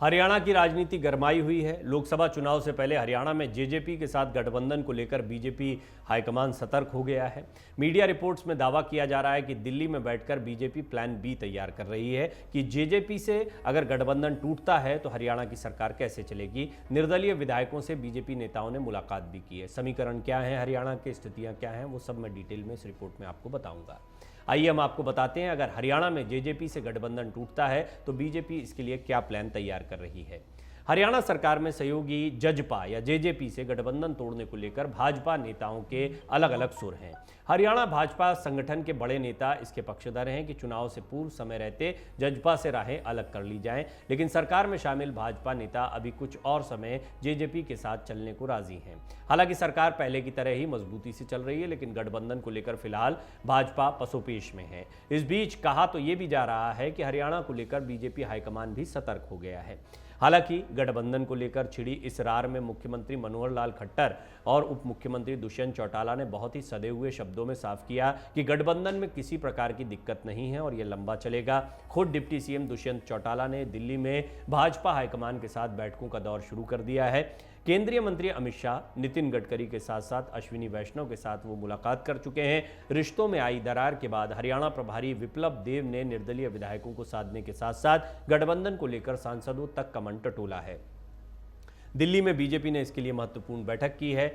हरियाणा की राजनीति गरमाई हुई है। लोकसभा चुनाव से पहले हरियाणा में जेजेपी के साथ गठबंधन को लेकर बीजेपी हाईकमान सतर्क हो गया है। मीडिया रिपोर्ट्स में दावा किया जा रहा है कि दिल्ली में बैठकर बीजेपी प्लान बी तैयार कर रही है कि जेजेपी से अगर गठबंधन टूटता है तो हरियाणा की सरकार कैसे चलेगी। निर्दलीय विधायकों से बीजेपी नेताओं ने मुलाकात भी की है। समीकरण क्या है, हरियाणा की स्थितियां क्या हैं, वो सब मैं डिटेल में इस रिपोर्ट में आपको बताऊंगा। आइए हम आपको बताते हैं, अगर हरियाणा में जेजेपी से गठबंधन टूटता है तो बीजेपी इसके लिए क्या प्लान तैयार कर रही है। हरियाणा सरकार में सहयोगी जजपा या जेजेपी से गठबंधन तोड़ने को लेकर भाजपा नेताओं के अलग अलग सुर हैं। हरियाणा भाजपा संगठन के बड़े नेता इसके पक्षधर हैं कि चुनाव से पूर्व समय रहते जजपा से राहें अलग कर ली जाएं, लेकिन सरकार में शामिल भाजपा नेता अभी कुछ और समय जेजेपी के साथ चलने को राजी हैं। हालांकि सरकार पहले की तरह ही मजबूती से चल रही है, लेकिन गठबंधन को लेकर फिलहाल भाजपा पसोपेश में है। इस बीच कहा तो ये भी जा रहा है कि हरियाणा को लेकर बीजेपी हाईकमान भी सतर्क हो गया है। हालांकि गठबंधन को लेकर छिड़ी इस रार में मुख्यमंत्री मनोहर लाल खट्टर और उप मुख्यमंत्री दुष्यंत चौटाला ने बहुत ही सधे हुए शब्दों में साफ किया कि गठबंधन में किसी प्रकार की दिक्कत नहीं है और यह लंबा चलेगा। खुद डिप्टी सीएम दुष्यंत चौटाला ने दिल्ली में भाजपा हाईकमान के साथ बैठकों का दौर शुरू कर दिया है। केंद्रीय मंत्री अमित शाह, नितिन गडकरी के साथ साथ अश्विनी वैष्णव के साथ वो मुलाकात कर चुके हैं। रिश्तों में आई दरार के बाद हरियाणा प्रभारी विप्लव देव ने निर्दलीय विधायकों को साधने के साथ साथ गठबंधन को लेकर सांसदों तक का मन टटोला है। दिल्ली में बीजेपी ने इसके लिए महत्वपूर्ण बैठक की है।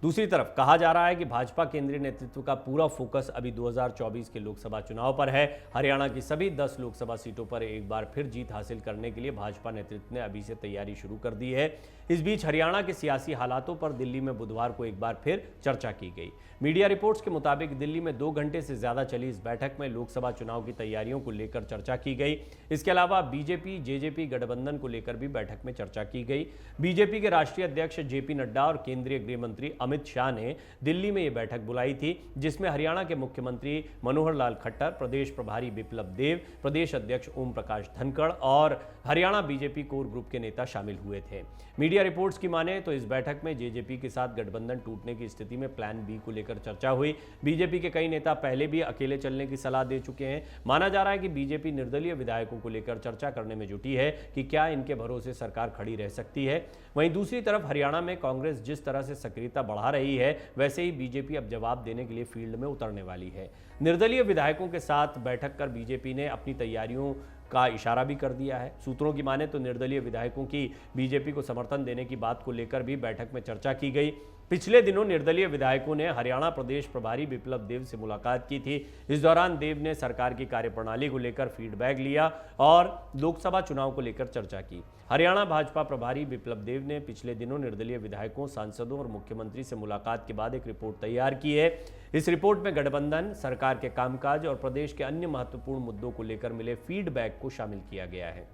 दूसरी तरफ कहा जा रहा है कि भाजपा केंद्रीय नेतृत्व का पूरा फोकस अभी 2024 के लोकसभा चुनाव पर है। हरियाणा की सभी 10 लोकसभा सीटों पर एक बार फिर जीत हासिल करने के लिए भाजपा नेतृत्व ने अभी से तैयारी शुरू कर दी है। इस बीच हरियाणा के सियासी हालातों पर दिल्ली में बुधवार को एक बार फिर चर्चा की गई। मीडिया रिपोर्ट्स के मुताबिक दिल्ली में 2 घंटे से ज्यादा चली इस बैठक में लोकसभा चुनाव की तैयारियों को लेकर चर्चा की गई। इसके अलावा बीजेपी जेजेपी गठबंधन को लेकर भी बैठक में चर्चा की गई। बीजेपी के राष्ट्रीय अध्यक्ष जेपी नड्डा और केंद्रीय गृह मंत्री अमित शाह ने दिल्ली में यह बैठक बुलाई थी, जिसमें हरियाणा के मुख्यमंत्री मनोहर लाल खट्टर, प्रदेश प्रभारी विप्लव देव, प्रदेश अध्यक्ष ओम प्रकाश धनखड़ और हरियाणा बीजेपी कोर ग्रुप के नेता शामिल हुए थे। मीडिया रिपोर्ट्स की माने तो इस बैठक में जेजेपी के साथ गठबंधन टूटने की स्थिति में प्लान बी को लेकर चर्चा हुई। बीजेपी के कई नेता पहले भी अकेले चलने की सलाह दे चुके हैं। माना जा रहा है कि बीजेपी निर्दलीय विधायकों को लेकर चर्चा करने में जुटी है कि क्या इनके भरोसे सरकार खड़ी रह सकती है। वहीं दूसरी तरफ हरियाणा में कांग्रेस जिस तरह से सक्रियता बढ़ा रही है, वैसे ही बीजेपी अब जवाब देने के लिए फील्ड में उतरने वाली है। निर्दलीय विधायकों के साथ बैठक कर बीजेपी ने अपनी तैयारियों का इशारा भी कर दिया है। सूत्रों की माने तो निर्दलीय विधायकों की बीजेपी को समर्थन देने की बात को लेकर भी बैठक में चर्चा की गई। पिछले दिनों निर्दलीय विधायकों ने हरियाणा प्रदेश प्रभारी विप्लव देव से मुलाकात की थी। इस दौरान देव ने सरकार की कार्यप्रणाली को लेकर फीडबैक लिया और लोकसभा चुनाव को लेकर चर्चा की। हरियाणा भाजपा प्रभारी विप्लव देव ने पिछले दिनों निर्दलीय विधायकों, सांसदों और मुख्यमंत्री से मुलाकात के बाद एक रिपोर्ट तैयार की है। इस रिपोर्ट में गठबंधन, सरकार के कामकाज और प्रदेश के अन्य महत्वपूर्ण मुद्दों को लेकर मिले फीडबैक को शामिल किया गया है।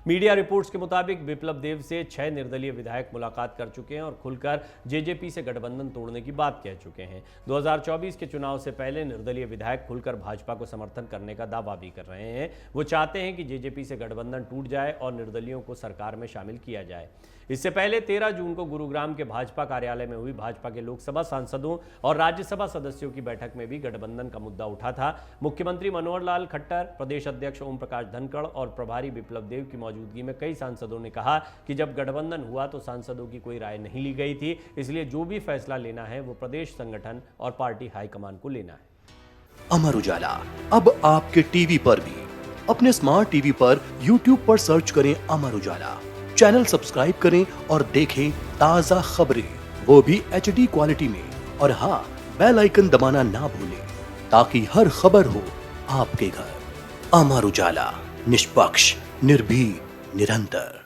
मीडिया रिपोर्ट्स के मुताबिक विप्लव देव से 6 निर्दलीय विधायक मुलाकात कर चुके हैं और खुलकर जेजेपी से गठबंधन तोड़ने की बात कह चुके हैं। 2024 के चुनाव से पहले निर्दलीय विधायक खुलकर भाजपा को समर्थन करने का दावा भी कर रहे हैं। वो चाहते हैं कि जेजेपी से गठबंधन टूट जाए और निर्दलीयों को सरकार में शामिल किया जाए। इससे पहले 13 जून को गुरुग्राम के भाजपा कार्यालय में हुई भाजपा के लोकसभा सांसदों और राज्यसभा सदस्यों की बैठक में भी गठबंधन का मुद्दा उठा था। मुख्यमंत्री मनोहर लाल खट्टर, प्रदेश अध्यक्ष ओम प्रकाश धनखड़ और प्रभारी विप्लव देव की मौजूदगी में कई सांसदों ने कहा कि जब गठबंधन हुआ तो सांसदों की कोई राय नहीं ली गई थी, इसलिए जो भी फैसला लेना है वो प्रदेश संगठन और पार्टी हाईकमान को लेना है। अमर उजाला अब आपके टीवी पर भी। अपने स्मार्ट टीवी पर यूट्यूब पर सर्च करें अमर उजाला, चैनल सब्सक्राइब करें और देखें ताजा खबरें, वो भी HD क्वालिटी में। और हाँ, बेल आइकन दबाना ना भूलें ताकि हर खबर हो आपके घर। अमर उजाला, निष्पक्ष, निर्भीक, निरंतर।